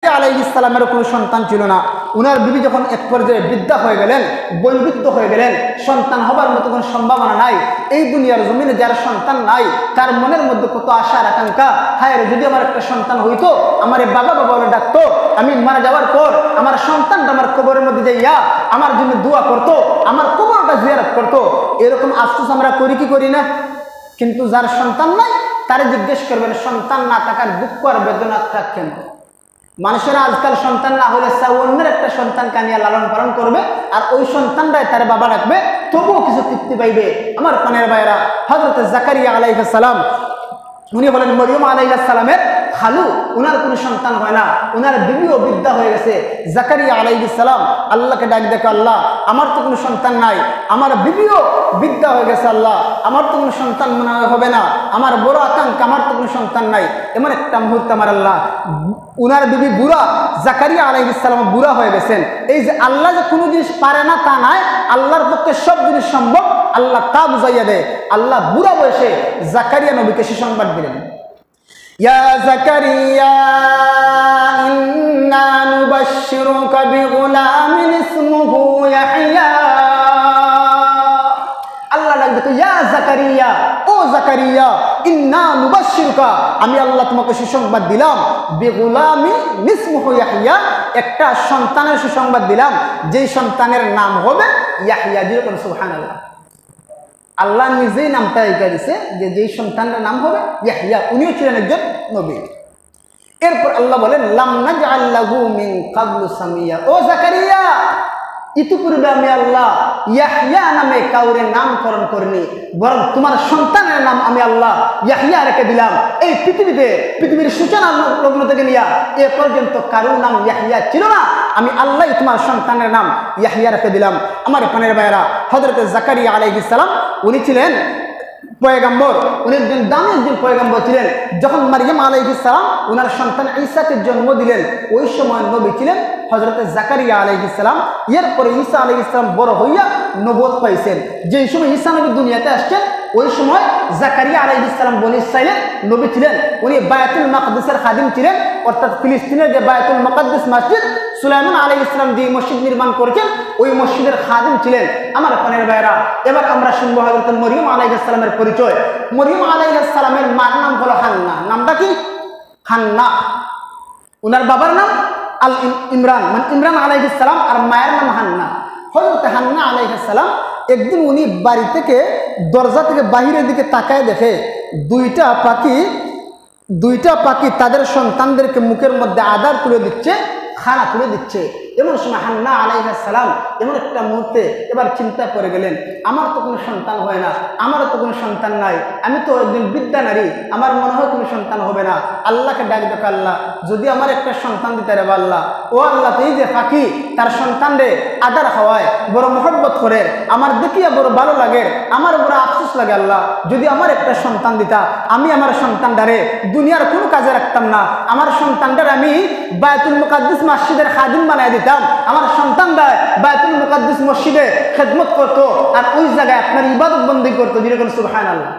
আলাইহিস সালামের কোনো সন্তান ছিল না। উনার বিবি যখন এক পর্যায়ে বৃদ্ধা হয়ে গেলেন, বয়োবৃদ্ধ হয়ে গেলেন, সন্তান হবার মতো কোনো সম্ভাবনা নাই। এই দুনিয়ার জমিনে যার সন্তান নাই তার মনের মধ্যে কত আশার আকাঙ্ক্ষা, হায় রে যদি আমার একটা সন্তান হইতো, আমার বাবা বাবা বলে ডাকতো, আমি মারা যাওয়ার পর আমার সন্তানটা আমার কবরের মধ্যে যাইয়া আমার জন্য দোয়া করতো, আমার কবরটা জিয়ারত করতো। এরকম আফসোস আমরা করি কি করি না? কিন্তু যার সন্তান নাই তারে জিজ্ঞেস করবেন সন্তান না থাকার দুঃখ আর বেদনা থাকেন। মানুষেরা আজকাল সন্তান না হলে অন্যের একটা সন্তান কানিয়া লালন পালন করবে, আর ওই সন্তানটাই তার বাবা রাখবে, তবুও কিছু তৃপ্তি পাইবে। আমার পানের ভাইয়েরা, হযরত জাকারিয়া আলাইহিস সালাম উনি বলেন মরিয়ম আলাইহিস সালামের খালু, উনার কোনো সন্তান হয় না, উনার বিবিও বৃদ্ধা হয়ে গেছে। জাকারিয়া আলাইহিস সালাম আল্লাহকে ডাক দেখো, আল্লাহ আমার তো কোনো সন্তান নাই, আমার বিবিও বৃদ্ধা হয়ে গেছে, আল্লাহ আমার তো কোনো সন্তান মনে হবে না, আমার বড় আকাঙ্ক্ষা, আমার তো কোনো সন্তান নাই। এমন একটা মুহূর্ত আমার আল্লাহ, উনার বিবি বুড়া, জাকারিয়া আলাইহিস সালাম বুড়া হয়ে গেছেন। এই যে আল্লাহ যে কোনো জিনিস পারে না তা নয়, আল্লাহর পক্ষে সব জিনিস সম্ভব, আল্লাহ তা বুঝাইয়া দেয়। আল্লাহ বুড়া বয়সে জাকারিয়া নবীকে সুসংবাদ দিলেন, ইয়া জাকারিয়া ইন্না নুবাশশিরুকা বিগুলামিন ইসমুহু ইয়াহইয়া। আল্লাহ ডাক দেখো, ইয়া জাকারিয়া, ও জাকারিয়া, ইন্না নুবাশশিরুকা, আমি আল্লাহ তোমাকে সুসংবাদ দিলাম, বিগুলামিন ইসমুহু ইয়াহইয়া, একটা সন্তানের সুসংবাদ দিলাম, যেই সন্তানের নাম হবে ইয়াহইয়া। যেরকম সুবহানাল্লাহ, আল্লাহ নিজেই নামটা এগিয়ে দিছে যে যেই সন্তানের নাম হবে ইয়াহইয়া, উনিও ছিলেন একজন নবী। এরপর আল্লাহ বলেন লাম নাজআল লাহু মিন ক্বাবলু সামিয়া, ও জাকারিয়া, ইতিপূর্বে আমি আল্লাহ ইয়াহইয়া নামে কাউরে নামকরণ করিনি, বরং তোমার সন্তানের নাম আমি আল্লাহ ইয়াহইয়া রেখে দিলাম। এই পৃথিবীর সূচনা লগ্ন থেকে নিয়ে এ পর্যন্ত কারোর নাম ইয়াহইয়া ছিল না, আমি আল্লাহই তোমার সন্তানের নাম ইয়াহইয়া রেখে দিলাম। আমার পানের ভাইয়েরা, হযরত জাকারিয়া আলাইহিস সালাম উনি ছিলেন পয়গম্বর, উনি একজন দামি একজন পয়গম্বর ছিলেন। যখন মারিয়াম আলাইহিস সালাম উনার সন্তান ঈসাকে জন্ম দিলেন, ওই সময় নবী ছিলেন হযরত জাকারিয়া আলাইহিস সালাম। এরপরে ঈসা আলাইহিস সালাম বড় হইয়া নবুয়ত পাইছেন। যেই সময় ঈসা নবী দুনিয়াতে আসছেন, ওই সময় জাকারিয়া আলাইহিস সালাম বনী ইসরাইলের নবী ছিলেন। উনি বায়তুল মাকদিসের খাদিম ছিলেন, অর্থাৎ ফিলিস্তিনের যে বায়তুল মাকদিস মসজিদ সুলাইমান আলাইহিস সালাম যে মসজিদ নির্মাণ করেছেন, ওই মসজিদের খাদিম ছিলেন। আমার পানের ভাইয়েরা, এবার আমরা শুনবো হযরত মরিয়ম আলাইহিস সালামের পরিচয়। মরিয়ম আলাইহিস সালামের মার নাম হলো হান্না। নামটা কি? হান্না। উনার বাবার নাম আল ইমরান, মানে ইমরান আলাইহিস সালাম, আর মায়ের নাম হান্না। হযরত হান্না আলাইহিস সালাম একদিন উনি বাড়ি থেকে দরজা থেকে বাহিরের দিকে তাকায় দেখে দুইটা পাখি তাদের সন্তানদেরকে মুখের মধ্যে আদার তুলে দিচ্ছে, খানা তুলে দিচ্ছে। এমন সময় হান্না আলাইহিস সালাম এমন একটা মুহূর্তে এবার চিন্তা করে গেলেন, আমার তো কোনো সন্তান হয় না, আমারও তো কোনো সন্তান নাই, আমি তো একজন বিদ্যা নারী, আমার মনে হয় কোনো সন্তান হবে না। আল্লাহকে ডাক দেখো, আল্লাহ যদি আমার একটা সন্তান দিতে রে আল্লাহ, ও আল্লাহ এই যে পাখি তার সন্তান রে আদার খাওয়ায়, বড় মহব্বত করে, আমার দেখিয়া বড় ভালো লাগে, আমার বড় আফসোস লাগে, আল্লাহ যদি আমার একটা সন্তান দিতা, আমি আমার সন্তানটারে দুনিয়ার কোনো কাজে রাখতাম না, আমার সন্তানটারে আমি বায়তুল মুকাদ্দিস মসজিদের খাদিম বানায় দিতাম, আমার সন্তানরা বায়তুল মুকাদ্দিস মসজিদে খেদমত করতো, আর ওই জায়গায় আপনার ইবাদত বন্দী করতো। যেরকম সুবহানাল্লাহ।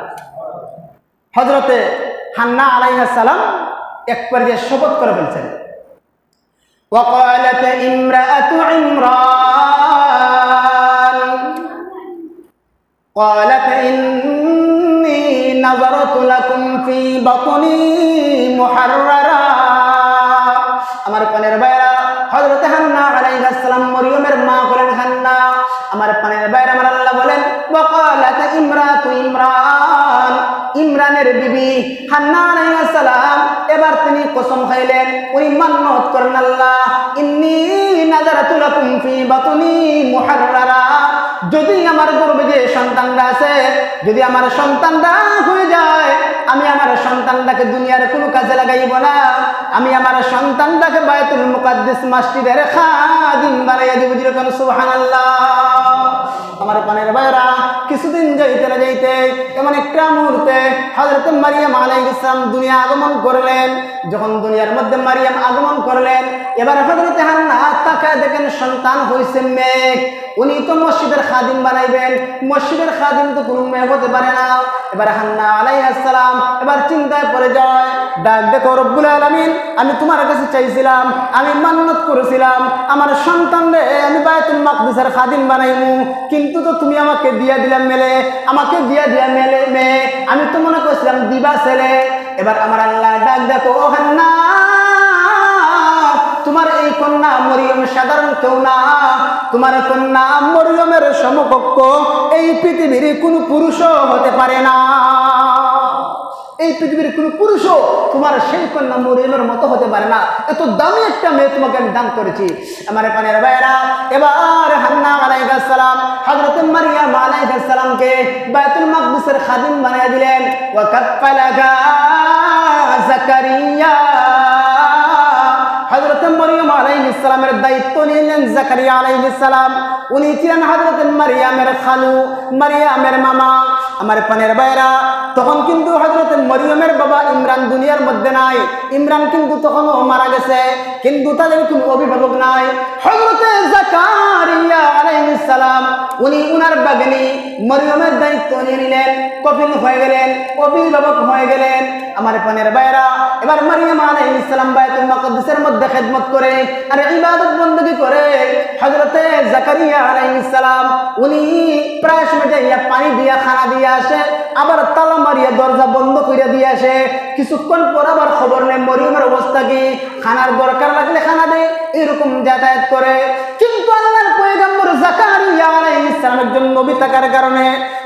হযরতে হান্না আলাইহিস সালাম একবার যে শপথ করে ফেলছেন, ওয়াকালাত ইমরাআতু ইমরান ক্বালাত ইন্নী নাযারতু লাকুম ফি বাতনি মুহাররারা। আমার পানের ভাইরা, হযরত হান্না আলাইহিস সালাম মরিয়মের মা বলেন হান্না। আমার পানের ভাইরা, আমার আল্লাহ বলেন ওয়াকালাত ইমরাতু ইমরান, ইমরানের বিবি হান্না আলাইহিস সালাম এবার তিনি কসম খাইলেন, উনি মান্নত করেন, আল্লাহ ইন্নী নাযারতু লাকুম ফি বাতনি মুহাররারা, যদি আমার গর্ভে যে সন্তানটা আছে, যদি আমার সন্তানটা হয়ে যায়, আমি আমার সন্তানটাকে দুনিয়ার কোনো কাজে লাগাইব না, আমি আমার সন্তানটাকে বায়তুল মুকাদ্দিস মসজিদের খাদিম বানাইয়া দিব। যেরকম সুবহানাল্লাহ। আমার পানের ভাইরা, কিছুদিন যাইতে না যাইতে এমন একটা মুহূর্তে হযরত মারিয়াম আলাইহিস সালাম দুনিয়া আগমন করলেন। যখন দুনিয়ার মধ্যে মারিয়াম আগমন করলেন, এবার হযরত হান্না তাকায় যায় দেখেন সন্তান হয়েছে মেয়ে, উনি তো মসজিদের খাদিম বানাইবেন, মসজিদের খাদিম তো কোনো মেয়ে হতে পারে না। এবার হান্না আলাইহিস সালাম এবার চিন্তায় পড়ে যায়, ডাক দেখো রব্বুল আলামিন, আমি তোমার কাছে চাইছিলাম, আমি মান্নত করেছিলাম আমার সন্তানরে আমি বায়তুল মাকদিসের খাদিম বানাইমু, কিন্তু তো তুমি আমাকে দিয়া দিলাম মেলে, আমাকে দিয়া মেলে মেয়ে, আমি তো মনে করছিলাম দিবা ছেলে। এবার আমার আল্লাহ ডাক দেখো ও হান্না, তোমার এই কন্যা মরিয়ম সাধারণ কেউ না, তোমার কন্যা মরিয়মের সমকক্ষ এই পৃথিবীর কোনো পুরুষও হতে পারে না, এই পৃথিবীর কোনো পুরুষও তোমার সেই কন্যা মরিয়মের মতো হতে পারে না, এত দামি একটা মেয়ে তোমাকে আমি দান করেছি। আমার পানের ভাইয়েরা, এবার হান্না আলাইহিস সালাম হযরত মারিয়াম আলাইহিস সালামকে বায়তুল মাকদিসের খাদিম বানিয়ে দিলেন। ওয়া কাফালাহা জাকারিয়া, হযরত মরিয়ম আলাইহিস সালামের দায়িত্ব নিলেন জাকারিয়া আলাইহিস সালাম, উনি ছিলেন হযরত মারিয়ামের খালু, মারিয়ামের মামা। আমার পানের ভাইয়েরা, তখন কিন্তু হযরত মরিয়মের বাবা ইমরান দুনিয়ার মধ্যে নাই, ইমরান কিন্তু তখনও মারা গেছে, কিন্তু তাদের কোনো অভিভাবক নাই। হযরত জাকারিয়া আলাইহিস সালাম উনি উনার বাগনি মরিয়মের দায়িত্ব নিয়ে নিলেন, কফিল হয়ে গেলেন, অভিভাবক হয়ে গেলেন। আমার পানের ভাইয়েরা, এবার মারিয়াম আলাইহিস সালাম বায়তুল মাকদিসের মধ্যে খেদমত করে আর ইবাদত বندگی করে। হযরত জাকারিয়া আলাইহিস সালাম উনি প্রায় সময় যাইয়া পানি দিয়া খানা দিয়ে আসে, আবার তালা মারিয়া দরজা বন্ধ করে দিয়ে আসে, কিছুক্ষণ পর আবার খবর নেয় মরিয়মের অবস্থা কি, খানার দরকার লাগলে খানা দেয়, এরকম যাতায়াত করে। কিন্তু আল্লাহর পয়গম্বর জাকারিয়া আলাইহিস সালাম একজন নবী থাকার কারণে,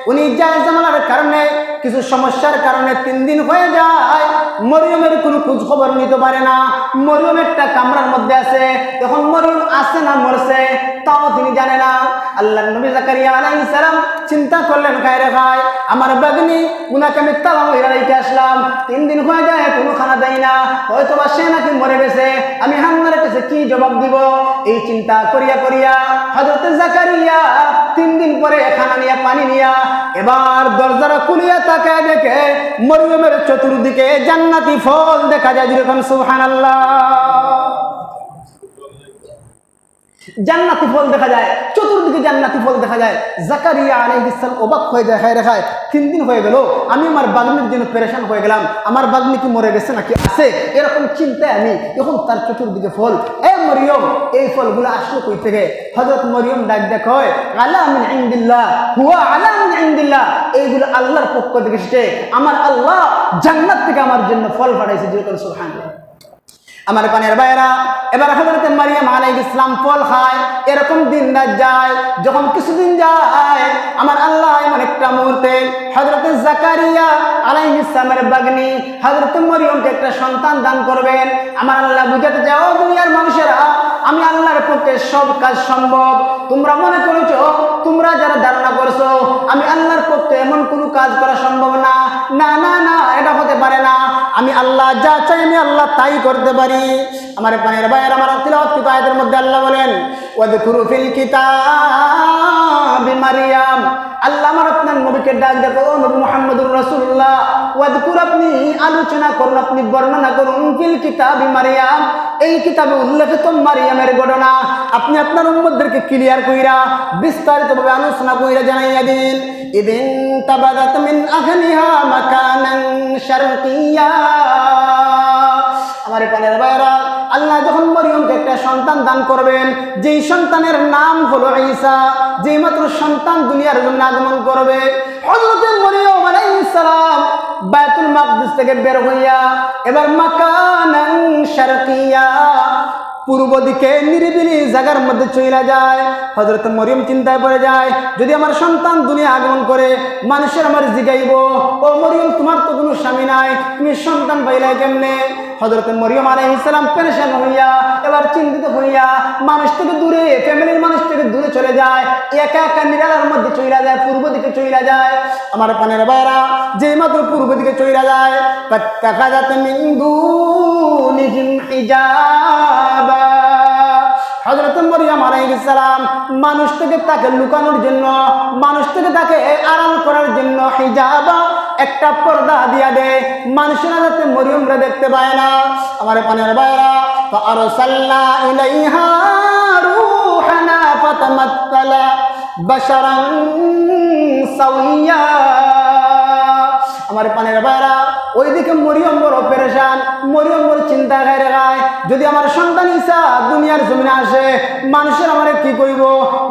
উনি জামানার কারণে, কিছু সমস্যার কারণে 3 দিন হয়ে যায় মরিয়মের কোনো খোঁজ খবর নিতে পারে না। মরিয়ম একটা কামরার মধ্যে আছে, এখন মরিয়ম আছে না মরছে তাও তিনি জানে না। আল্লাহর নবী জাকারিয়া আলাইহিস সালাম চিন্তা করলেন, খায়রে খায় আমার বাগনি উনাকে আমি তালা মাইরা রেখে আসলাম, 3 দিন হয়ে যায় কোনো খানা দেয় না, হয়তো বা সে নাকি মরে গেছে, আমি হান্নার কাছে কি জবাব দিব। এই চিন্তা করিয়া করিয়া হযরত জাকারিয়া 3 দিন পরে খানা নিয়ে পানি নিয়া এবার দরজাটা খুলিয়া তাকায় দেখে মরিয়মের চতুর্দিকে জান্নাতি ফল দেখা যায়, যেরকম সুবহানাল্লাহ, জান্নাতি ফল দেখা যায়, চতুর্দিকে জান্নাতি ফল দেখা যায়। জাকারিয়া আলাইহিস সালাম অবাক হয়ে যায়, হায় রে হায় 3 দিন হয়ে গেল, আমি আমার বাগনির জন্য পেরেশান হয়ে গেলাম, আমার বাগনি কি মরে গেছে নাকি আছে, এরকম চিন্তায় আমি এখন তার চতুর্দিকে ফল। এ মরিয়ম, এই ফলগুলো আসলো কই থেকে? হযরত মরিয়ম ডাক দেখ হয়, আলা মিন ইনদিল্লাহ, হুয়া আলা মিন ইনদিল্লাহ, এইগুলো আল্লাহর পক্ষ থেকে এসেছে, আমার আল্লাহ জান্নাত থেকে আমার জন্য ফল পাঠাইছে, যেরকম সুবহানাল্লাহ। আমার পানের ভাইয়েরা, এবার হযরত মারিয়াম আলাইহিস সালাম ফল খায়, এরকম দিন রাত যায়। যখন কিছুদিন যায়, আমার আল্লাহ এমন একটা মুহূর্তে হযরত জাকারিয়া আলাইহিস সালামের বাগনি হযরত মরিয়মকে একটা সন্তান দান করবেন। আমার আল্লাহ বুঝাতে চায়, ও দুনিয়ার মানুষেরা, আমি আল্লাহর পক্ষে সব কাজ সম্ভব। তোমরা মনে করেছো, তোমরা যারা ধারণা করছো আমি আল্লাহর পক্ষে এমন কোনো কাজ করা সম্ভব না, না না না, এটা হতে পারে না। আমি আল্লাহ যা চাই আমি আল্লাহ তাই করতে পারি। আমার পানের ভাইয়ের, আমার তিলাওয়াত আয়াতের মধ্যে আল্লাহ বলেন, ওয়াযকুরু ফিল কিতাবি মারিয়াম, আল্লাহ আমার আপনার নবীকে ডাক দেখো, নবী মুহাম্মদুর রাসূলুল্লাহ, ওয়াযকুর, আপনি আলোচনা করুন, আপনি বর্ণনা করুন, ফিল কিতাবি মারিয়াম, এই কিতাবে উল্লেখিত মারিয়ামের ঘটনা আপনি আপনার উম্মতদেরকে ক্লিয়ার কইরা বিস্তারিতভাবে আলোচনা কইরা জানাইয়া দিন। ইদিন তাবাদাত মিন আহলিহা মাকানান শারকিয়া। আমার পানের ভাইরা, আল্লাহ যখন মরিয়মকে একটা সন্তান দান করবেন, যেই সন্তানের নাম হলো ঈসা, যেই মাত্র সন্তান দুনিয়ার জন্য আগমন করবে, হযরত মরিয়ম আলাইহিস সালাম বায়তুল মাকদিস থেকে বের হইয়া এবার মাকানান শারকিয়া, পূর্ব দিকে নিরিবিলি জায়গার মধ্যে চলে যায়। হযরত মরিয়ম চিন্তায় পড়ে যায়, যদি আমার সন্তান দুনিয়া আগমন করে মানুষের আমার জিগাইব, ও মরিয়ম তোমার তো কোনো স্বামী নাই, তুমি সন্তান পাইলে কেমনে? হযরত মরিয়ম আলাইহিস সালাম পেরেশান হইয়া এবার চিন্তিত হইয়া মানুষ থেকে দূরে, ফ্যামিলির মানুষ থেকে দূরে চলে যায়, একা একা নিরালার মধ্যে চলে যায়, পূর্ব দিকে চলে যায়। আমার পানের ভাইরা, যেই মাত্র পূর্ব দিকে চলে যায়, ফাত্তাখাযাত মিন দুনিহিম হিজাবা, হযরত মরিয়ম আলাইহিস সালাম মানুষ থেকে তাকে লুকানোর জন্য, মানুষ থেকে তাকে আড়াল করার জন্য হিজাবা, একটা পর্দা দিয়া দেয়, মানুষেরা যাতে মরিয়মরা দেখতে পায় না। আমার পানের ভাইরা, ফাআরসালনা ইলাইহা ফাতামাত্তালা বাশারান সাওয়্যা। আমার পানের ভাইরা, ওইদিকে মরিয়ম বড় পেরেশান, মরিয়ম বড় চিন্তা করে গায়, যদি আমার সন্তান ঈসা দুনিয়ার জমিনে আসে, মানুষের আমারে কি কইব,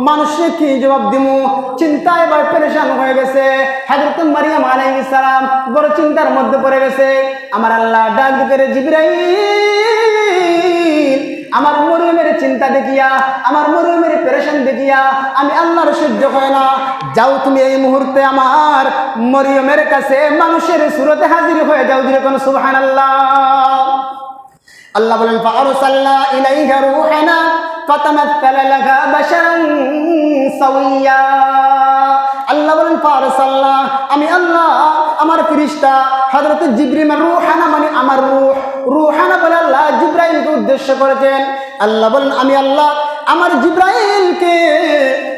মানুষে কি জবাব দিমু, চিন্তায় বা পেরেশান হয়ে গেছে। হযরত মারিয়াম আলাইহিস সালাম বড় চিন্তার মধ্যে পড়ে গেছে। আমার আল্লাহ ডাক দিতে, জিবরাইল, আমার মরিয়মের চিন্তা দেখিয়া, আমার মরিয়মের পেরেশান দেখিয়া আমি আল্লাহর সহ্য হয় না, যাও তুমি এই মুহূর্তে আমার মরিয়মের কাছে মানুষের সুরতে হাজির হয়ে যাও। দিলে কোন সুবহানাল্লাহ। আল্লাহ বলেন, ফাআরসালনা ইলাইহা রূহানা ফাতামাত্তালা লাহা বাশারান সাওয়্যা। আল্লাহ বলেন, ফাআরসালনা, আমি আল্লাহ আমার ফেরেশতা হযরত জিবরিল, রূহানা মানে আমার রূহ, রূহানা বলে আল্লাহ জিবরাইলকে উদ্দেশ্য করেছেন। আল্লাহ বলেন, আমি আল্লাহ আমার জিবরাইলকে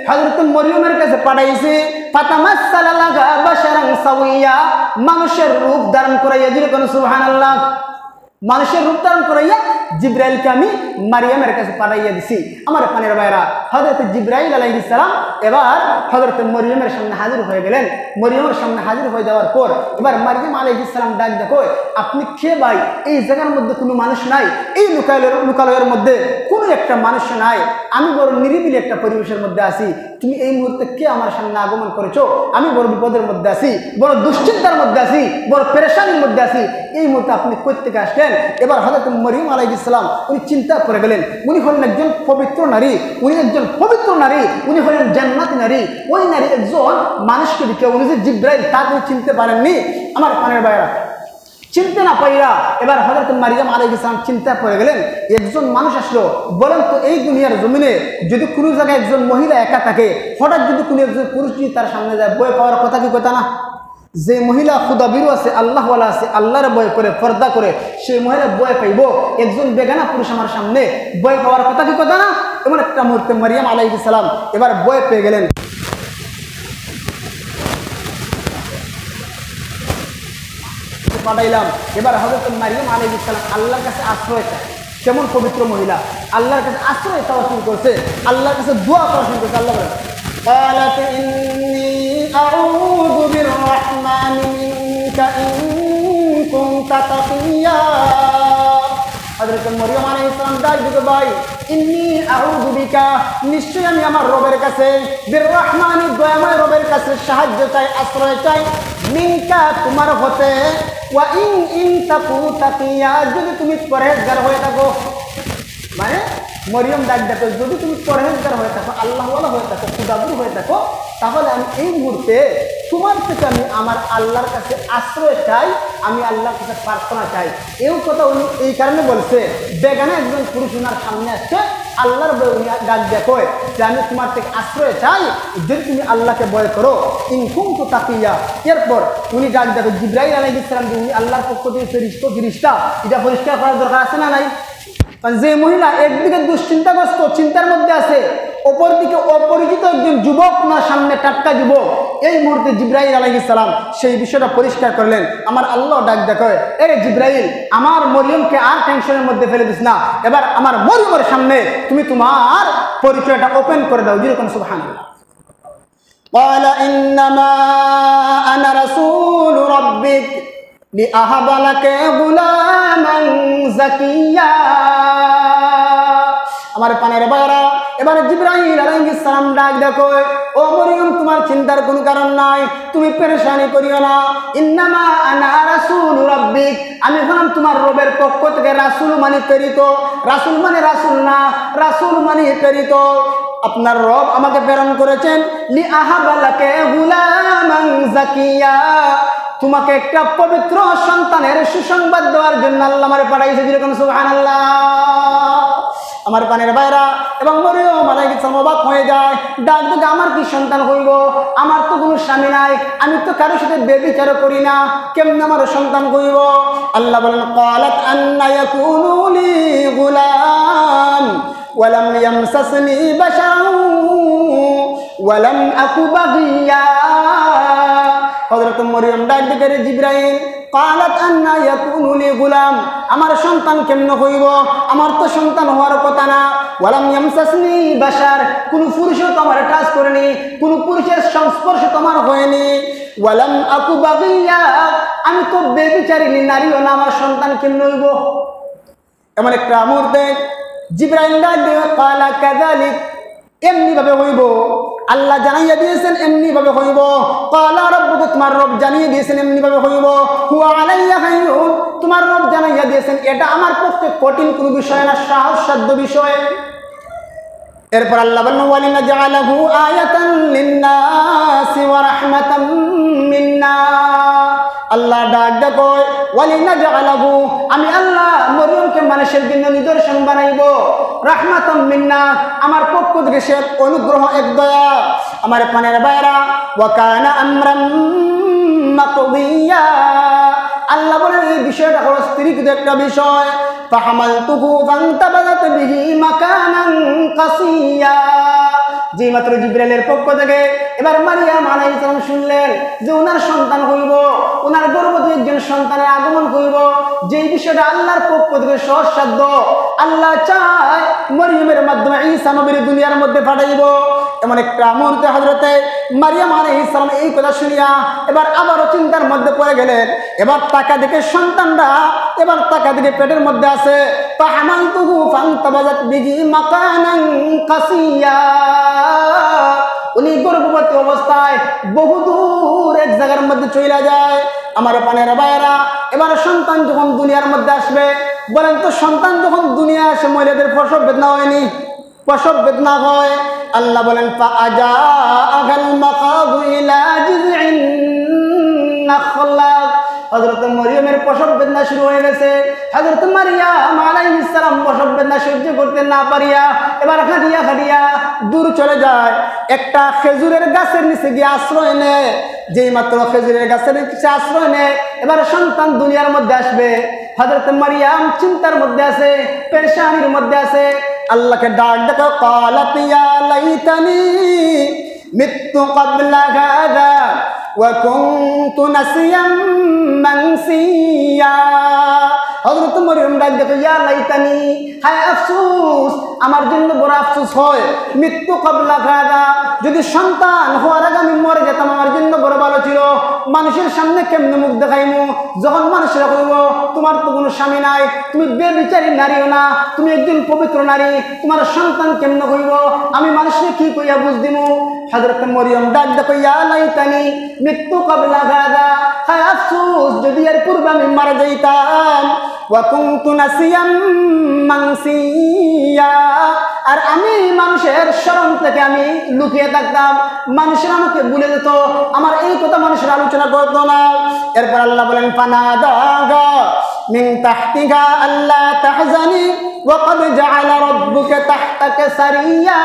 হযরত মরিয়মের কাছে পাঠাইছি, ফাতামাসসালা লাহা বাশারান সাওয়্যা, মানুষের রূপ ধারণ করাইয়া। দিলে কোন সুবহানাল্লাহ। মানুষের রূপ ধারণ করাইয়া জিবরাইলকে আমি মারিয়ামের কাছে পাঠাইয়া দিছি। আমার পানের ভাইরা, হযরত জিবরাইল আলাইহিস সালাম এবার হযরত মরিয়মের সামনে হাজির হয়ে গেলেন। মরিয়মের সামনে হাজির হয়ে যাওয়ার পর এবার মারিয়াম আলাইহিস সালাম ডাক দেখো, আপনি কে ভাই? এই জায়গার মধ্যে কোনো মানুষ নাই, এই লোকালয়ের মধ্যে কোনো একটা মানুষ নাই, আমি বড় নিরিবিলি একটা পরিবেশের মধ্যে আছি, তুমি এই মুহূর্তে কে আমার সামনে আগমন করেছো? আমি বড় বিপদের মধ্যে আছি, বড় দুশ্চিন্তার মধ্যে আছি, বড় পেরেশানির মধ্যে আছি, এই মুহূর্তে আপনি কই থেকে আসলেন? এবার হযরত মরিয়ম আলাইহিস সালাম উনি চিন্তা করে গেলেন, উনি হলেন একজন পবিত্র নারী, উনি একজন পবিত্র নারী, উনি হলেন জান্নাতি নারী। ওই নারী একজন মানুষকে দেখে উনি যে জিবরাইল, তা তিনি চিনতে পারেননি। আমার পানের ভাইরা, চিনতে না পাইরা এবার হযরত মারিয়াম আলাইহিস সালাম চিন্তা করে গেলেন, একজন মানুষ আসলো, বলেন তো এই দুনিয়ার জমিনে যদি কোনো জায়গায় একজন মহিলা একা থাকে, হঠাৎ যদি কোনো একজন পুরুষ যদি তার সামনে যায়, ভয় পাওয়ার কথা কি কথা না? যে মহিলা খুদাবিরু আছে, আল্লাহওয়ালা আছে, আল্লাহর ভয় করে, পর্দা করে, সেই মহিলা ভয় পাইব। একজন বেগানা পুরুষ আমার সামনে, ভয় পাওয়ার কথা কি কথা না? এমন একটা মুহূর্তে মারিয়াম আলাইহিস সালাম এবার ভয় পেয়ে গেলেন। পাঠাইলাম। এবার হযরত মারিয়াম আলাইহিস সালাম আল্লাহর কাছে আশ্রয় চায়। কেমন পবিত্র মহিলা, আল্লাহর কাছে আশ্রয় চাওয়া শুরু করছে, আল্লাহর কাছে দোয়া করা শুরু করছে। আল্লাহ বলেন, قالت إني أعوذ بالرحمن منك إن كنت تقيا। হযরত মরিয়ম আলাইহিস সালাম ডাক দিতে, ভাই, ইন্নী আউযু বিকা, নিশ্চয় আমি আমার রবের কাছে, বির রহমানি, দয়াময় রবের কাছে সাহায্য চাই, আশ্রয় চাই, মিনকা, তোমার হতে, ওয়া ইন তাকু তাকিয়া, যদি তুমি পরহেজগার হয়ে থাকো। মানে মরিয়ম ডাক দেখো, যদি তুমি পরহেজগার হয়ে থাকো, আল্লাহওয়ালা হয়ে থাকো, খুদাবুর হয়ে থাকো, তাহলে আমি এই মুহূর্তে তোমার থেকে আমি আমার আল্লাহর কাছে আশ্রয় চাই, আমি আল্লাহর কাছে প্রার্থনা চাই। এই কথা উনি এই কারণে বলছে, বেগানা একজন পুরুষ উনার সামনে আসছে, আল্লাহর ভয় উনি ডাক দেখো যে আমি তোমার থেকে আশ্রয় চাই, যদি তুমি আল্লাহকে ভয় করো, ইন কুনতু তাকিয়া। এরপর উনি ডাক দেখো জিবরাইল আলাইহিস সালাম, উনি আল্লাহর পক্ষ থেকে ফেরেশতা, এটা পরিষ্কার করার দরকার আছে না নাই? যে মহিলা একদিকে দুশ্চিন্তাগ্রস্ত, চিন্তার মধ্যে আছে, অপরদিকে অপরিচিত একজন যুবক না সামনে, টাটকা যুবক, এই মুহূর্তে জিবরাইল আলাইহিস সালাম সেই বিষয়টা পরিষ্কার করলেন। আমার আল্লাহ ডাক দেখো, এরে জিবরাইল, আমার মরিয়মকে আর টেনশনের মধ্যে ফেলে দিস না, এবার আমার মরিয়মের সামনে তুমি তোমার পরিচয়টা ওপেন করে দাও। যেরকম সুবহানাল্লাহ। قال إنما أنا رسول ربك لأهب لك غلاما زكيا। আমার পানের ভাইরা, এবারে জিবরাইল আলাইহিস সালাম ডাক দেখো, ও মরিয়ম, তোমার চিন্তার কোনো কারণ নাই, তুমি পেরেশানি করিও না। ইন্নামা আনা রাসূল রাব্বিক, আমি হলাম তোমার রবের পক্ষ থেকে রাসূল মানে প্রেরিত। রাসূল মানে রাসূল না, রাসূল মানে প্রেরিত। আপনার রব আমাকে প্রেরণ করেছেন লি আহাবা লাকা গুলামান যাকিয়া, তোমাকে একটা পবিত্র সন্তানের সুসংবাদ দেওয়ার জন্য আল্লাহ আমারে পাঠাইছে। যেরকম সুবহানাল্লাহ। আমার পানের ভাইরা, এবং মরিয়ম আলাইহিস সালাম অবাক হয়ে যায়, ডাক দেখে, আমার কি সন্তান হইব? আমার তো কোনো স্বামী নাই, আমি তো কারোর সাথে ব্যভিচার করি না, কেমনে আমার সন্তান হইব? আল্লাহ বলেন, ক্বালাত আন্না ইয়াকুনু লি গুলাম ওয়া লাম ইয়ামসাসনি বাশারুন ওয়া লাম আকু বাগিয়া। হযরত মরিয়ম ডাক দেখে, জিবরাইল, ক্বালাত আন্না ইয়াকুনু লি গুলাম, আমার সন্তান কেমনে হইব? আমার তো সন্তান হওয়ার কথা না। ওয়ালাম ইয়ামসাসনি বাশার, কোন পুরুষও তোমার টাচ করেনি, কোন পুরুষের সংস্পর্শ তোমার হয়নি। ওয়ালাম আকু বাগিয়া, আমি তো বেবিচারিণী নারীও না, আমার সন্তান কেমন হইব? এমন একটা মুহূর্তে জিবরাইল ডাক দিয়ে ক্বালা কাযালিক, এমনি ভাবে হইব। আল্লাহ জানাইয়া দিয়েছেন এমনি ভাবে হইব। ক্বালা রাব্বুকা, তোমার রব জানিয়ে দিয়েছেন এমনি ভাবে হইব। হুয়া আলাইয়া হাইয়ুন, তোমার রব জানাইয়া দিয়েছেন এটা আমার পক্ষে কঠিন কোনো বিষয় না, সাহসসাধ্য বিষয়। এরপর আল্লাহ বলেন ওয়ালিনাজআলাহু আয়াতান লিন্নাসি ওয়া রাহমাতাম মিন্না। আল্লাহ ডাক দেখো ওয়ালিনাজআলাহু, আমি আল্লাহ মরিয়মকে মানুষের জন্য নিদর্শন বানাইব। রাহমাতাম মিন্না, আমার পক্ষ থেকে সে অনুগ্রহ, এক দয়া। আমার পানের বাইরা, ওয়া কানা আমরাম মাকদিয়া, আল্লাহ বলেন এই বিষয়টা হলো স্থিরীকৃত একটা বিষয়। ফাহামালতুহু ফান্তাবাযাত বিহি মাকানান কাসিয়া, যে মাত্র জিবরাইলের পক্ষ থেকে এবার মারিয়াম আলাইহিস সালাম শুনলেন যে ওনার সন্তান হইব, ওনার গর্ভবতী একজন সন্তানের আগমন হইব, যে বিষয়টা আল্লাহর পক্ষ থেকে সহজসাধ্য। আল্লাহ চায় মরিয়মের মাধ্যমে ঈসা নবীর দুনিয়ার মধ্যে পাঠাইব। এমন একটা মুহূর্তে হযরতে মারিয়াম আলাইহিস সালাম এই কথা শুনিয়া এবার আবারও চিন্তার মধ্যে পড়ে গেলেন। এবার তাকা দেখে সন্তানরা এবার তাকা দেখে পেটের মধ্যে আছে। ফাহামালতুহু ফান্তাবাযাত বিহি মাকানান কাসিয়া, উনি গর্ভবতী অবস্থায় বহুদূর এক জায়গার মধ্যে চলে যায়। আমার পানের ভাইয়েরা, এবার সন্তান যখন দুনিয়ার মধ্যে আসবে, বলেন তো সন্তান যখন দুনিয়া আসে মহিলাদের প্রসব বেদনা হয়নি? প্রসব বেদনা হয়। আল্লাহ বলেন ফাআজাআল মাকাদু ইলা জিযইন নাখলা, হযরত মরিয়মের প্রসব বেদনা শুরু হয়ে গেছে। হযরত মারিয়াম আলাইহিস সালাম প্রসব বেদনা সহ্য করতে না পারিয়া এবার হাঁটিয়া হাঁটিয়া দূর চলে যায়। একটা খেজুরের গাছের নিচে গিয়ে আশ্রয় নেয়। যেই মাত্র খেজুরের গাছের নিচে আশ্রয় নেয়, এবার সন্তান দুনিয়ার মধ্যে আসবে। হযরত মারিয়াম চিন্তার মধ্যে আছে, পেরেশানির মধ্যে আছে। আল্লাহকে ডাক দেখো, ক্বালাত ইয়া লাইতানি মিততু ক্বাবলা হাযা ওয়া কুনতু নাসিয়াম মানসিয়া। হযরত মরিয়ম ডাক দেখো, ইয়া লাইতানি, হায় আফসোস, আমার জন্য বড় আফসোস হয়। মৃত্যু ক্বাবলা হাযা, যদি সন্তান হওয়ার আগে আমি মরে যেতাম আমার জন্য বড় ভালো ছিল। মানুষের সামনে কেমনে মুখ দেখাইমু? যখন মানুষেরা কইব তোমার তো কোনো স্বামী নাই, তুমি বেবিচারী নারীও না, তুমি একজন পবিত্র নারী, তোমার সন্তান কেমনে হইব? আমি মানুষকে কি কইয়া বুঝ দিমু? হযরত মরিয়ম ডাক দেখো, ইয়া লাইতানি মৃত্যু ক্বাবলা হাযা, হায় আফসোস, যদি এর পূর্বে আমি মারা যাইতাম। ওয়া কুনতু নাসিয়াম মানসিয়া, আর আমি মানুষের শরম থেকে আমি লুকিয়ে থাকতাম, মানুষের আমাকে ভুলে যেত, আমার এই কথা মানুষের আলোচনা করতো না। এরপর আল্লাহ বলেন ফানাদাগা মিন তাহতিহা আল্লা তাহজানি ওয়া ক্বাদ জাআলা রাব্বুকা তাহতাকা সারিয়া।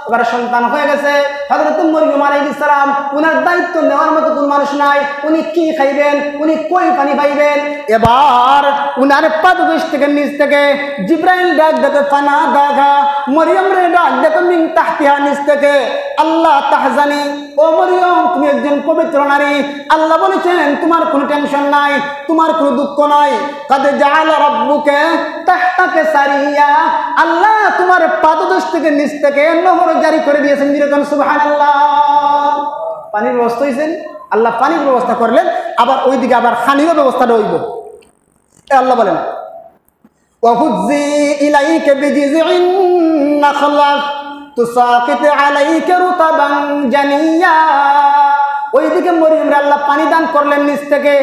এবার সন্তান হয়ে গেছে। হযরত মরিয়ম আলাইহিস সালাম, উনার দায়িত্ব নেওয়ার মতো কোন মানুষ নাই। উনি কি খাইবেন, উনি কই পানি পাইবেন? এবার উনার পাদদেশ থেকে নিচ থেকে জিবরাইল ডাক দেখে ফানাদাগা, মরিয়ম রে ডাক দেখে মিন তাহতিহা, নিচ থেকে, আল্লাহ তাহজানি, ও মরিয়ম তুমি একজন পবিত্র নারী, আল্লাহ বলেছেন তোমার কোনো টেনশন নাই, তোমার কোনো দুঃখ নাই। ক্বাদ জাআলা রাব্বুকা তাহতাকা সারিয়া, আল্লাহ তোমার পাদদেশ থেকে নিচ থেকে নহর জারি করে দিয়েছেন। যেরকম সুবহানাল্লাহ, পানির ব্যবস্থা হয়েছেন, আল্লাহ পানির ব্যবস্থা করলেন, আবার ওইদিকে আবার খানিরও ব্যবস্থাটা হইব। আল্লাহ বলেন ওয়াহুজ্জি ইলাইকা বিজিযিন নাখলা তুসাকিত আলাইকা রুতাবান জানিয়া। ওইদিকে মরিয়মরে আল্লাহ পানি দান করলেন, নিচ থেকে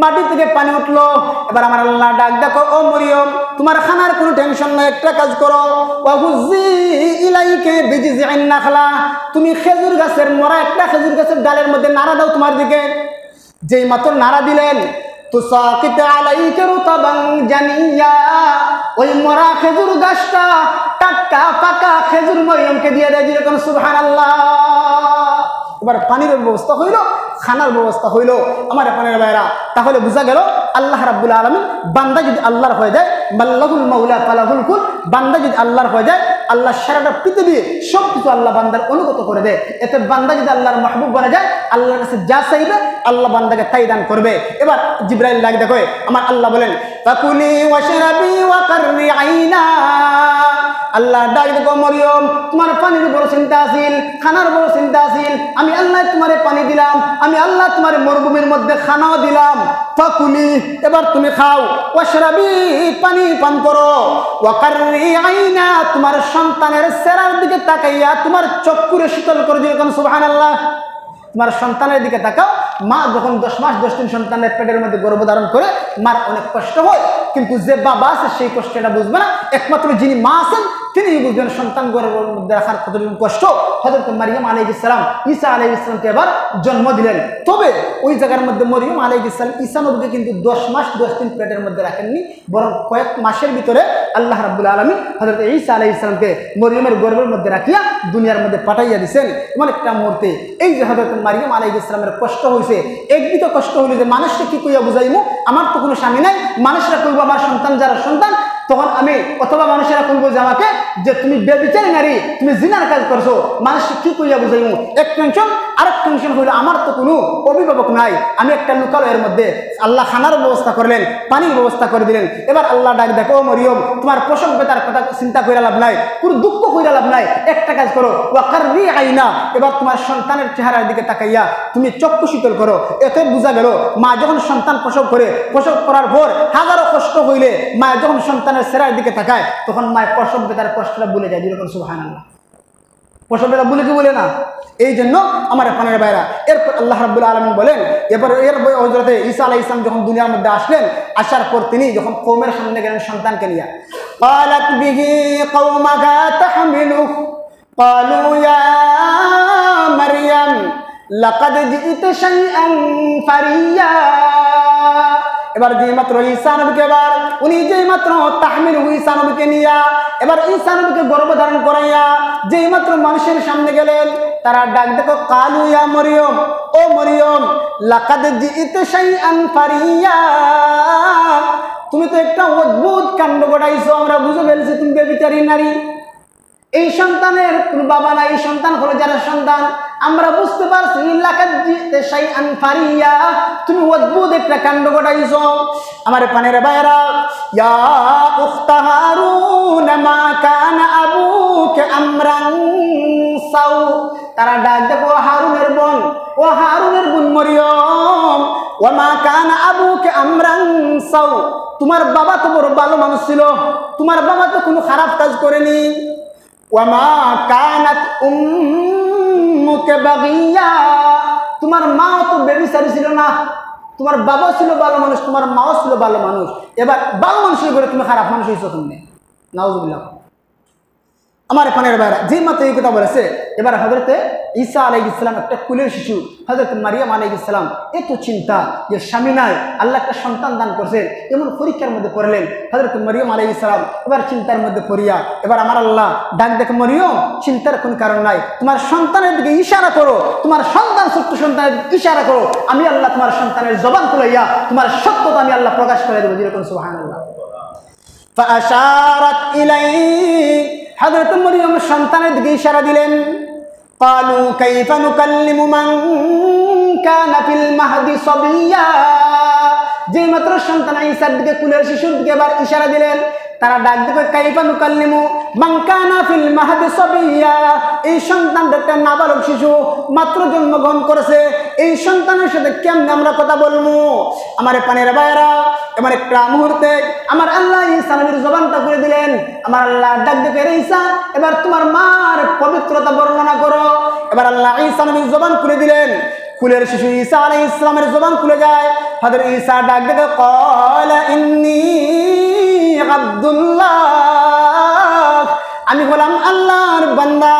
মাটি থেকে পানি উঠলো। এবার আমার আল্লাহ ডাক দেখো, ও মরিয়ম তোমার খানার কোনো টেনশন নাই, একটা কাজ করো, ওয়াহুজ্জি ইলাইকা বিজিযিন নাখলা, তুমি খেজুর গাছের মরা একটা খেজুর গাছের ডালের মধ্যে নাড়া দাও তোমার দিকে। যেই মাত্র নাড়া দিলেন, তুসাকিত আলাইকা রুতাবান জানিয়া, ওই মরা খেজুর গাছটা টাটকা পাকা খেজুর মরিয়মকে দিয়ে দেয়। যেরকম সুবহানাল্লাহ। এবার পানির ব্যবস্থা হইল, খানার ব্যবস্থা হইল। আমার পানির ভাইরা, তাহলে বোঝা গেল আল্লাহ রাব্বুল আলামিন, বান্দা যদি আল্লাহর হয়ে যায়, বাল্লাহুল মাওলা ফালাহুল কুল, বান্দা যদি আল্লাহর হয়ে যায়, আল্লাহ সারাটা পৃথিবী সব কিছু আল্লাহ বান্দার অনুগত করে দেয়। এতে বান্দা যদি আল্লাহর মাহবুব বনে যায়, আল্লাহর কাছে যা চাইবে আল্লাহ বান্দাকে তাই দান করবে। এবার জিবরাইল ডাক দেখো, আমার আল্লাহ বলেন ফাকুলি ওয়াশরাবি ওয়া কাররি আইনা আল্লাহ ডাক দেখো মরিয়ম তোমার পানির বড় চিন্তা আছিল, খানার বড় চিন্তা আছিল, আমি আল্লাহ তোমারে পানি দিলাম, আমি আল্লাহ তোমার মরুভূমির মধ্যে খানাও দিলাম, ফাকুলি এবার তুমি খাও, ওয়াশরাবি পানি পান করো, ওয়াকাররি আইনা তোমার সন্তানের চেহারার দিকে তাকাইয়া তোমার চক্ষুরে শীতল করে দিও, সুবহানাল্লাহ। তোমার সন্তানের দিকে তাকাও। মা যখন 10 মাস 10 দিন সন্তানের পেটের মধ্যে গর্ভধারণ করে মার অনেক কষ্ট হয়, কিন্তু যে বাবা আছে সেই কষ্টটা বুঝবে না, একমাত্র যিনি মা আছেন তিনি বুঝবেন সন্তান গর্ভের মধ্যে রাখার কতটুকু কষ্ট। হযরত মারিয়াম আলাইহিস সালাম ঈসা আলাইহিস সালামকে এবার জন্ম দিলেন। তবে ওই জায়গার মধ্যে মরিয়ম আলাইহিস সালাম ঈসা নবীকে কিন্তু 10 মাস 10 দিন পেটের মধ্যে রাখেননি, বরং কয়েক মাসের ভিতরে আল্লাহ রাব্বুল আলামিন হযরত ঈসা আলাইহিস সালামকে মরিয়মের গর্ভের মধ্যে রাখিয়া দুনিয়ার মধ্যে পাঠাইয়া দিয়েছেন। এমন একটা মুহূর্তে এই যে হযরত মারিয়াম আলাইহিস সালামের কষ্ট হয়েছে, একদিকে কষ্ট হইলে যে মানুষকে কি কইয়া বুঝাইমু, আমার তো কোনো স্বামী নাই, মানুষরা কইব আমার সন্তান যারা সন্তান, তখন আমি অথবা মানুষেরা কইব যে আমাকে যে তুমি বেবিচারী নারী, তুমি জিনার কাজ করছো, মানুষকে কি কইয়া বুঝাইমু। এক টেনশন, আরেক টেনশন হইলে আমার তো কোনো অভিভাবক নাই, আমি একটা লুকালয়ের মধ্যে। আল্লাহ খানার ব্যবস্থা করলেন, পানির ব্যবস্থা করে দিলেন। এবার আল্লাহ ডাক দেখো মরিয়ম তোমার প্রসব বেতার কথা চিন্তা কইরা লাভ নাই, কোনো দুঃখ কইরা লাভ নাই, একটা কাজ করো, ওয়াকাররি আইনা এবার তোমার সন্তানের চেহারার দিকে তাকাইয়া তুমি চক্ষু শীতল করো। এতে বোঝা গেল মা যখন সন্তান প্রসব করে, প্রসব করার পর হাজারো কষ্ট হইলে মা যখন সন্তানের চেহারার দিকে তাকায় তখন মায়ের প্রসব বেতার কষ্টটা ভুলে যায়, যেরকম সুবহানাল্লাহ। প্রসব বেতা ভুলে কি বলে না? এই জন্য আমার পানের ভাইরা, এরপর আল্লাহ রাব্বুল আলামিন বলেন, এবার হযরত ঈসা আলাইহিস সালাম যখন দুনিয়ার মধ্যে আসলেন, আসার পর তিনি যখন কওমের সামনে গেলেন সন্তানকে নিয়ে, ক্বালাত বিহি কওমাকা তাহমিলু ক্বালু ইয়া মারইয়াম লাকাদ জিইতা শাইআন ফারিয়া। এবার যে মাত্র ঈসা নবীকে এবার উনি যে মাত্র তাহমিল ঈসা নবীকে নিয়া এবার ঈসা নবীকে গর্ভধারণ করাইয়া যেই মাত্র মানুষের সামনে গেলেন, তারা ডাক দেখো কালু ইয়া মরিয়ম, ও মরিয়ম লাকাদ জিইতা শাইআন ফারিয়া, তুমি তো একটা অদ্ভুত কাণ্ড ঘটাইছো, আমরা বুঝে ফেলছি তুমি বেবিচারী নারী। এই সন্তানের কোনো বাবা নাই, এই সন্তান হলো যারা সন্তান, আমরা বুঝতে পারছি লাকাদ জিইতা শাইআন ফারিয়া, তুমি অদ্ভুত একটা কাণ্ড ঘটাইছো। আমার পানের ভাইরা, ইয়া উখতা হারুন মা কানা আবুকা আমরান সাউ, তারা ডাক দেখো হারুনের বোন, ও হারুনের বোন মরিয়ম, ওয়া মা কানা আবুকা আমরান সাউ, তোমার বাবা তো বড় ভালো মানুষ ছিল, তোমার বাবা তো কোনো খারাপ কাজ করেনি। ওয়ামা কানাত উম্মুকা বাগিয়া, তোমার মা তো বেবিচারী ছিল না, তোমার বাবা ছিল ভালো মানুষ, তোমার মাও ছিল ভালো মানুষ। এবার ভালো মানুষের করে তুমি খারাপ মানুষ হয়েছো তুমি, নাউজুবিল্লাহ। আমার পানের ভাইরা, যে মাত্র এই কথা বলেছে, এবার হযরতে ঈসা আলাইহিস সালাম একটা কুলের শিশু, হযরত মারিয়াম আলাইহিস সালাম এত চিন্তা যে স্বামী নাই, আল্লাহ একটা সন্তান দান করছেন, এমন পরীক্ষার মধ্যে পড়লেন হযরত মারিয়াম আলাইহিস সালাম। এবার চিন্তার মধ্যে পড়িয়া এবার আমার আল্লাহ ডাক দেখে, মরিয়ম চিন্তার কোন কারণ নাই, তোমার সন্তানের দিকে ইশারা করো, তোমার সন্তান ছোট্ট সন্তানের ইশারা করো, আমি আল্লাহ তোমার সন্তানের জবান খুলাইয়া তোমার সত্যতা আমি আল্লাহ প্রকাশ করে দেবো, যেরকম সুবহানাল্লাহ। ফাআশারাত ইলাইহি, হযরত মরিয়ম সন্তানের দিকে ইশারা দিলেন। ক্বালু কাইফা নুকাল্লিমু মান কানা ফিল মাহদি সাবিয়্যা, যে মাত্র সন্তান ঈসার দিকে কুলের শিশুর দিকে এবার ইশারা দিলেন, তারা ডাক দিবে কাইফা নুকাল্লিমু মান কানা ফিল মাহদি সাবিয়্যা, এই সন্তানটা একটা নাবালক শিশু, মাত্র জন্মগ্রহণ করেছে, এই সন্তানের সাথে কেমনে আমরা কথা বলবো? আমার পানের ভাইরা, এবার একটা মুহূর্তে আমার আল্লাহ ঈসা নবীর জবানটা করে দিলেন। আমার আল্লাহ ডাক দিবে, ঈসা এবার তোমার মার পবিত্রতা বর্ণনা করো। এবার আল্লাহ ঈসা নবীর জবান খুলে দিলেন, কুলের শিশু ঈসা আলাইহিস সালামের জবান খুলে যায়। হযরত ঈসা ডাক দিবে, ক্বালা ইন্নী আব্দুল্লাহ, আমি হলাম আল্লাহর বান্দা,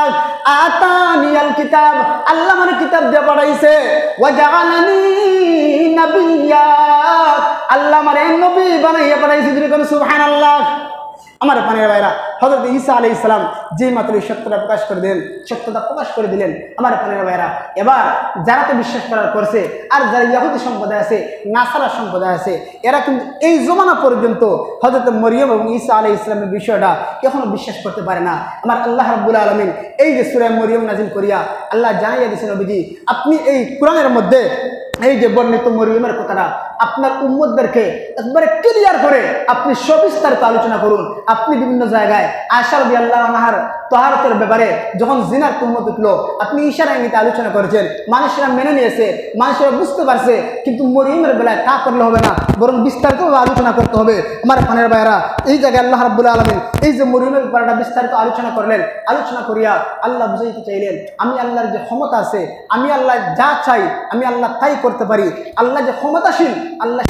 আতানিয়াল কিতাব, আল্লাহ মানে কিতাব দিয়ে পাঠাইছে, ওয়া জাআলানি নাবিয়্যা, আল্লাহ মানে নবী বানাইয়া পাঠাইছে, যেরকম সুবহানাল্লাহ। আমার পানের ভাইরা, হযরত ঈসা আলাইহিস সালাম যে মাত্র সত্যতা প্রকাশ করে দিলেন, আমার পানের ভাইরা, এবার যারা তো বিশ্বাস করার করছে, আর যারা ইহুদি সম্প্রদায় আছে, নাসারা সম্প্রদায় আছে, এরা কিন্তু এই জমানা পর্যন্ত হযরত মরিয়ম এবং ঈসা আলাইহিস সালামের বিষয়টা এখনো বিশ্বাস করতে পারে না। আমার আল্লাহ রাব্বুল আলামিন এই যে সূরা মরিয়ম নাযিল করিয়া আল্লাহ জানিয়ে দিয়েছেন, নবীজি আপনি এই কোরআনের মধ্যে এই যে বর্ণিত মরিয়মের কথাটা আপনার উম্মতদেরকে একবারে ক্লিয়ার করে আপনি সবিস্তারিত আলোচনা করুন। আপনি বিভিন্ন জায়গায় আয়েশা রাদিয়াল্লাহু আনহার তাহারতের ব্যাপারে যখন জিনার তুহমত উঠলো, আপনি ইশারা ইঙ্গিতে আলোচনা করেছেন, মানুষেরা মেনে নিয়েছে, মানুষেরা বুঝতে পারছে, কিন্তু মরিয়মের বেলায় তা করলে হবে না, বরং বিস্তারিতভাবে আলোচনা করতে হবে। আমার পানের ভাইয়েরা, এই জায়গায় আল্লাহ রাব্বুল আলামিন এই যে মরিয়মের ব্যাপারটা বিস্তারিত আলোচনা করলেন, আলোচনা করিয়া আল্লাহ বুঝাইতে চাইলেন আমি আল্লাহর যে ক্ষমতা আছে, আমি আল্লাহ যা চাই আমি আল্লাহ তাই করতে পারি। আল্লাহ যে ক্ষমতাশীল, আল্লাহ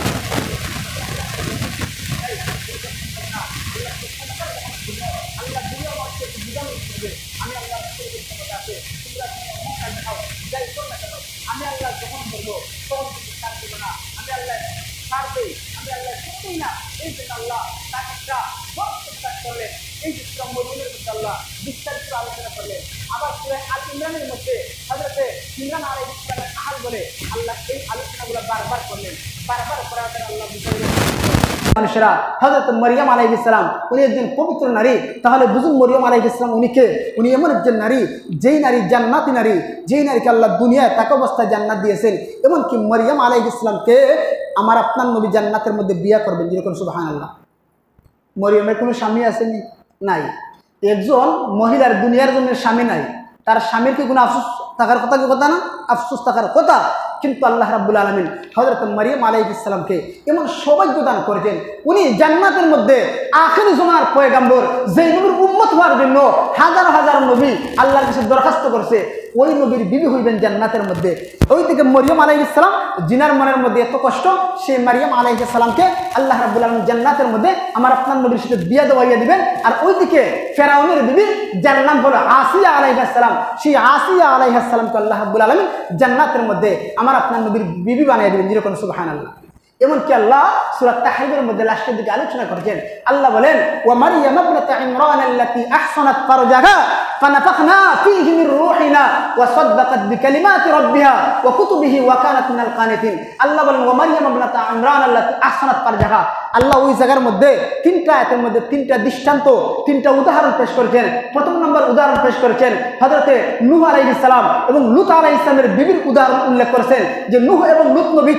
আমি আল্লাহ যখন বলবো তখন কিন্তু ছাড় দেবো না, আমি আল্লাহ ছাড় দেই, আমি আল্লাহ শুনতেই না। এই জন্য আল্লাহ তার একটা প্রকাশ করলেন, এই যে মরিয়মের মধ্যে আল্লাহ বিস্তারিত আলোচনা করলেন। আবার সূরা আল ইমরানের মধ্যে হযরতে ইমরান আলাইহিস সালামের আহাল বলে আল্লাহ এই আলোচনাগুলো বারবার করলেন। বারবার করার পর আল্লাহ বুঝাইলেন মানুষেরা হযরত মরিয়ম আলাইহিস সালাম উনি একজন পবিত্র নারী, তাহলে বুঝুন মরিয়ম আলাইহিস সালাম উনি কে? উনি এমন একজন নারী, যেই নারী জান্নাতি নারী, যেই নারীকে আল্লাহ দুনিয়ায় তাকে অবস্থায় জান্নাত দিয়েছেন। এমনকি মরিয়ম আলাইহিস সালামকে আমার আপনার নবী জান্নাতের মধ্যে বিয়ে করবেন, যেরকম সুবহানাল্লাহ। মরিয়মের কোনো স্বামী আসেনি? নাই। একজন মহিলার দুনিয়ার জন্য স্বামী নাই, তার স্বামীর কি কোনো আফসোস থাকার কথা? কি কথা না? আফসোস থাকার কথা। কিন্তু আল্লাহ রাব্বুল আলামিন হযরত মরিয়ম আলাইহিস সালামকে এমন সৌভাগ্য দান করেছেন, উনি জান্নাতের মধ্যে আখির জমানার পয়গম্বর, যেই নবীর উম্মত হওয়ার জন্য হাজার হাজার নবী আল্লাহর কাছে দরখাস্ত করছে, ওই নবীর বিবি হইবেন জান্নাতের মধ্যে। ওইদিকে মরিয়ম আলাইহিস সালাম জিনার মনের মধ্যে এত কষ্ট, সেই মরিয়ম আলাইহিস সালামকে আল্লাহ রাব্বুল আলামিন জান্নাতের মধ্যে আমার আপনার নবীর সাথে বিয়ে দেওয়াইয়া দিবেন। আর ওইদিকে ফেরাউনের বিবি, যার নাম হলো আসিয়া আলাইহিস সালাম, সেই আসিয়া আলাইহিস সালামকে আল্লাহ রাব্বুল আলামিন জান্নাতের মধ্যে আমার আপনার নবীর বিবি বানিয়ে দিবেন, যেরকম সুবহানাল্লাহ। এমনকি আল্লাহ সূরা তাহরিমের মধ্যে লাস্টের দিকে আলোচনা করেছেন। আল্লাহ বলেন ওয়া মারইয়াম ইবনাতা ইমরান আল্লাতী আহসানাত ফারজাহা ফানাফাখনা ফীহি মির রূহিনা ওয়া সাদ্দাকাত বিকালিমাতি রাব্বিহা ওয়া কুতুবিহি ওয়া কানাত মিনাল কানিতিন। আল্লাহ বলেন ওয়া মারইয়াম ইবনাতা ইমরান আল্লাতী আহসানাত ফারজাহা। আল্লাহ ওই জায়গার মধ্যে তিনটা আয়াতের মধ্যে তিনটা দৃষ্টান্ত, তিনটা উদাহরণ পেশ করেছেন। প্রথম নম্বর উদাহরণ পেশ করেছেন হযরতে নূহ আলাইহিস সালাম এবং লূত আলাইহিস সালামের বিবির উদাহরণ উল্লেখ করেছেন, যে নূহ এবং লূত নবী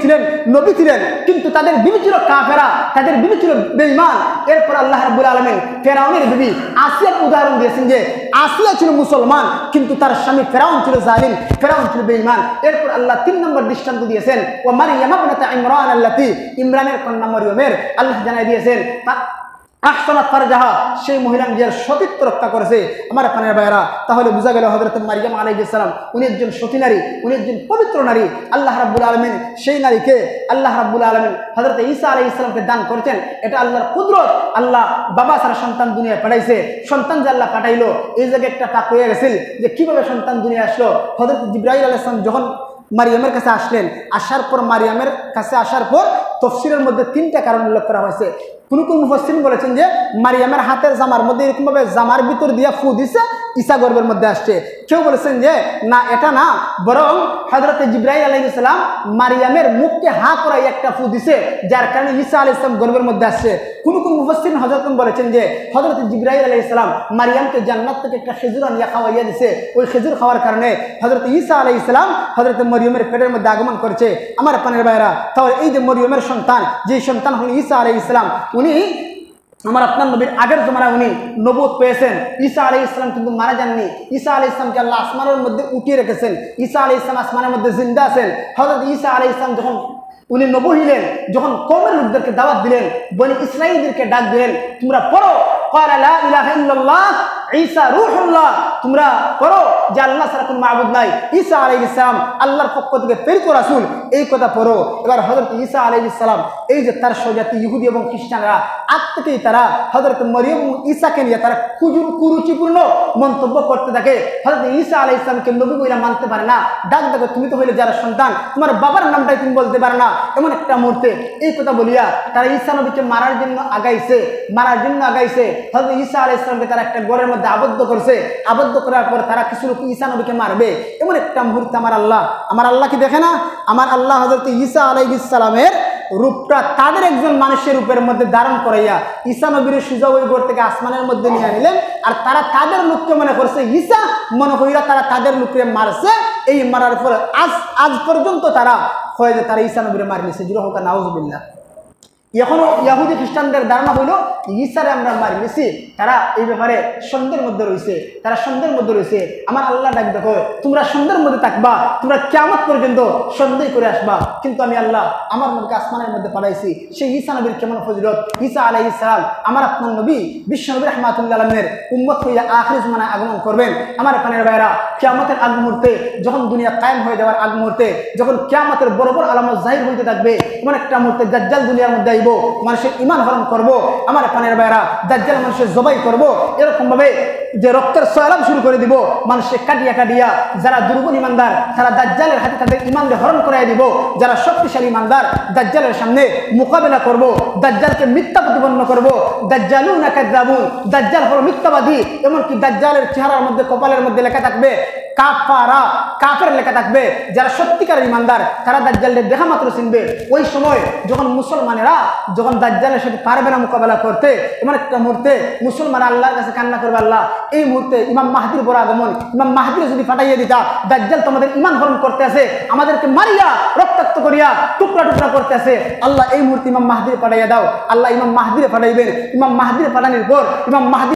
ছিলেন, কিন্তু তাদের বিবি ছিল কাফেরা, তাদের বিবি ছিল বেঈমান। এরপর আল্লাহ রাব্বুল আলামিন ফেরাউনের বিবি আসিয়ার উদাহরণ দিয়েছেন, যে আসিয়া ছিল মুসলমান কিন্তু তার স্বামী ফেরাউন ছিল জালিম, ফেরাউন ছিল বেঈমান। এরপর আল্লাহ তিন নম্বর দৃষ্টান্ত দিয়েছেন ওয়া মারইয়াম ইবনাতা ইমরান আল্লাতী, ইমরানের কন্যা মরিয়মের আল্লাহ জানাই দিয়েছেন আহসানাত ফারজাহা, সেই মহিলা নিজের সতীত্ব রক্ষা করেছে। আমার পানের ভাইয়েরা, তাহলে বোঝা গেল হযরত মারইয়াম আলাইহিস সালাম উনি একজন সতী নারী, উনি একজন পবিত্র নারী। আল্লাহ রাব্বুল আলামিন সেই নারীকে আল্লাহ রাব্বুল আলামিন হযরত ঈসা আলাইহিস সালামকে দান করেছেন। এটা আল্লাহর কুদরত। আল্লাহ বাবা ছাড়া সন্তান দুনিয়ায় পাঠাইছে, সন্তান যে আল্লাহ পাঠাইলো এই জায়গায় একটা টাক হয়ে গেছিল যে কিভাবে সন্তান দুনিয়া আসলো। হযরত জিবরাইল আলাইহিস সালাম যখন মারিয়ামের কাছে আসলেন, আসার পর মারিয়ামের কাছে আসার পর তাফসীরের মধ্যে তিনটা কারণ উল্লেখ করা হয়েছে। কোন কোন মুফাসসির বলেছেন যে মারিয়ামের হাতের জামার মধ্যে এরকমভাবে জামার ভিতর দিয়া ফু দিছে, ঈসা গর্ভের মধ্যে আসছে। কেউ বলেছেন যে না, এটা না, বরং হযরত জিবরাইল আলাইহিস সালাম মারিয়ামের মুখকে হা করাই একটা ফু দিছে, যার কারণে ঈসা আলাইহিস সালাম গর্ভের মধ্যে আসছে। কোন কোন মুফাসসির হযরত বলেছেন যে হযরত জিবরাইল আলাইহিস সালাম মারিয়ামকে জান্নাত থেকে একটা খেজুর আনিয়া খাওয়াইয়া দিছে, ওই খেজুর খাওয়ার কারণে হযরত ঈসা আলাইহিস সালাম হযরত মরিয়মের পেটের মধ্যে আগমন করেছে। আমার পানের ভাইরা, তাহলে এই যে মরিয়মের সন্তান, যে সন্তান হল ঈসা আলাইহিস সালাম, উনি আমার আপনার নবীর আগের জমানায় উনি নবুয়ত পেয়েছেন। ঈসা আলাইহিস সালাম কিন্তু মারা যাননি। ঈসা আলাইহিস সালামকে আল্লাহ আসমানের মধ্যে উঠিয়ে রেখেছেন। ঈসা আলাইহিস সালাম আসমানের মধ্যে জিন্দা আছেন। হযরত ঈসা আলাইহিস সালাম যখন উনি নবী হইলেন, যখন কওমের লোকদেরকে দাওয়াত দিলেন, বনি ইসরাঈলদেরকে ডাক দিলেন, তোমরা পড়ো ক্বালা লা ইলাহা ইল্লাল্লাহ ঈসা রূহুল্লাহ, তোমরা পড়ো যে আল্লাহ ছাড়া কোনো মাবুদ নাই, ঈসা আলাইহিস সালাম আল্লাহর পক্ষ থেকে প্রেরিত রাসূল, এই কথা পড়ো। এবার হযরত ঈসা আলাইহিস সালাম, এই যে তার স্বজাতি ইহুদি এবং খ্রিস্টানরা আগ থেকেই তারা হযরত মরিয়ম এবং ঈসাকে নিয়ে তারা কুরুচিপূর্ণ মন্তব্য করতে থাকে। হযরত ঈসা আলাইহিস সালামকে নবী বলে মানতে পারে না, ডাক দেখো তুমি তো হইলে যারা সন্তান, তোমার বাবার নামটাই তুমি বলতে পারো না। এমন একটা মুহূর্তে এই কথা বলিয়া তারা ঈসা নবীকে মারার জন্য আগাইছে। হযরত ঈসা আলাইহিস সালামকে তারা একটা ঘরের মধ্যে আবদ্ধ করছে। আবদ্ধ করার পর তারা কিছু লোক ঈসা নবীকে মারবে। এমন একটা মুহূর্তে আমার আল্লাহ কি দেখে না? আমার আল্লাহ হযরত ঈসা আলাইহিস সালামের রূপটা তাদের একজন মানুষের রূপের মধ্যে ধারণ করাইয়া ঈসা নবীর সোজা ওই ঘর থেকে আসমানের মধ্যে নিয়ে নিলেন। আর তারা তাদের লোককে মনে করছে ঈসা, মনে করিয়া তারা তাদের লোককে মারছে। এই মারার পর আজ পর্যন্ত তারা হয়ে যে তারা ঈসা নবীরে মারি নিছে, জুড়ে হোক নাউজুবিল্লাহ। এখনো ইহুদি খ্রিস্টানদের ধারণা হইলো ঈসারে আমরা মারি নিছি, তারা এই ব্যাপারে সন্দেহের মধ্যে রয়েছে, তারা সন্দেহের মধ্যে রয়েছে। আমার আল্লাহ ডাক দেখো, তোমরা সন্দেহের মধ্যে থাকবা, তোমরা কিয়ামত পর্যন্ত সন্দেহ করে আসবা, কিন্তু আমি আল্লাহ আমার নবীকে আসমানের মধ্যে পাঠাইছি। সেই ঈসা নবীর কেমন ফজিলত! ঈসা আলাইহিস সালাম আমার আপনার নবী বিশ্ব নবী রাহমাতুল্লাহ আলামিনের উম্মত হইয়া আখির জামানায় আগমন করবেন। আমার পানের ভাইরা, কিয়ামতের আগ মুহূর্তে, যখন দুনিয়া কায়েম হয়ে যাওয়ার আগ মুহূর্তে, যখন কিয়ামতের বড় বড় আলামত জাহির হইতে থাকবে, এমন একটা মুহূর্তে দাজ্জাল দুনিয়ার মধ্যে আইব, মানুষের ঈমান হরণ করব। আমার পানের ভাইরা, দাজ্জাল মানুষের জবাই করব, এরকম ভাবে যে রক্তের সয়লাব শুরু করে দিব, মানুষের কাটিয়া কাটিয়া যারা দুর্বল ইমানদার তারা দাজ্জালের হাতে তাদের ঈমানকে হরণ করাই দিব, যারা শক্তিশালী ইমানদার দাজ্জালের সামনে মোকাবেলা করব, দাজ্জালকে মিথ্যা প্রতিপন্ন করব। দাজ্জালুনা কাযাবুন, দাজ্জাল হলো মিথ্যাবাদী। এমনকি দাজ্জালের চেহারার মধ্যে, কপালের মধ্যে লেখা থাকবে কাফারা, কাফের লেখা থাকবে। যারা সত্যিকারের ইমানদার তারা দাজ্জালের দেখা মাত্র চিনবে। ওই সময় যখন মুসলমানেরা যখন দাজ্জালের সাথে পারবে না মোকাবেলা করতে, এমন একটা মুহূর্তে মুসলমানরা আল্লাহর কাছে কান্না করবে, আল্লাহ এই মুহূর্তে ইমাম মাহদির বড় আগমন, ইমাম মাহদির যদি ফাটাইয়া দিতা, দাজ্জাল তোমাদের ঈমান হরণ করতে আছে, আমাদেরকে মারিয়া রক্তাক্ত করিয়া টুকরা টুকরা করতে আছে, আল্লাহ এই মুহূর্তে ইমাম মাহদির পাঠাইয়া দাও। আল্লাহ ইমাম মাহদিরে পাঠাইবেন। ইমাম মাহদিরে পাঠানোর পর ইমাম মাহদি